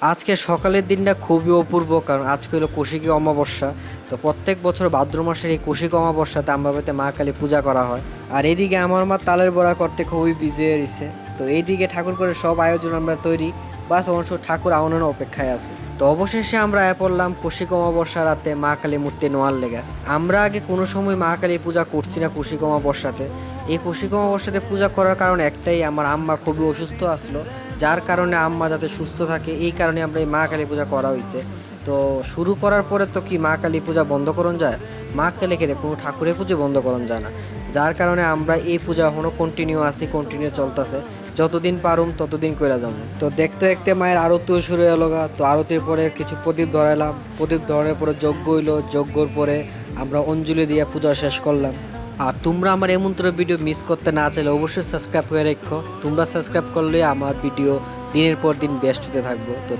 আজকে সকালের দিনটা খুবই অপূর্ব, কারণ আজকে হলো কৌশিকী অমাবস্যা। তো প্রত্যেক বছর ভাদ্র মাসের এই কৌশিকী অমাবস্যাতে আমরা বাড়িতে মা কালী পূজা করা হয়। আর এইদিকে আমার মা তালের বড়া করতে খুবই বিজি হয়ে রয়েছে। তো এইদিকে ঠাকুর করে সব আয়োজন আমরা তৈরি, বাস অবশ্য ঠাকুর আওয়ানোর অপেক্ষায় আছে। তো অবশেষে আমরা পড়লাম কৌশিক অমাবস্যা রাতে মা কালী মূর্তি নোয়ার লেগা। আমরা আগে কোনো সময় মা কালী পূজা করছি না কৌশিক অমাবস্যাতে। এই কৌশিক অমাবস্যাতে পূজা করার কারণ একটাই, আমার আম্মা খুবই অসুস্থ আসলো, যার কারণে আম্মা যাতে সুস্থ থাকে এই কারণে আমরা এই মা কালী পূজা করা হয়েছে। তো শুরু করার পরে তো কি মা কালী পূজা বন্ধ করন যায়? মা কালী খেলে কোনো ঠাকুরের পুজো বন্ধ করন যায় না, যার কারণে আমরা এই পূজা এখনো কন্টিনিউ চলতেছে। যতদিন পারুম ততদিন কইরা যাবো। তো দেখতে দেখতে মায়ের আরতিও শুরু হলো গা। তো আরতির পরে কিছু প্রদীপ ধরাইলাম, প্রদীপ ধরানোর পরে যজ্ঞ হইলো, যজ্ঞর পরে আমরা অঞ্জলি দিয়ে পূজা শেষ করলাম। আর তোমরা আমার এমন তোর ভিডিও মিস করতে না চাইলে অবশ্যই সাবস্ক্রাইব করে রেখো। তোমরা সাবস্ক্রাইব করলে আমার ভিডিও দিনের পর দিন বেস্ট হতে থাকবো। তো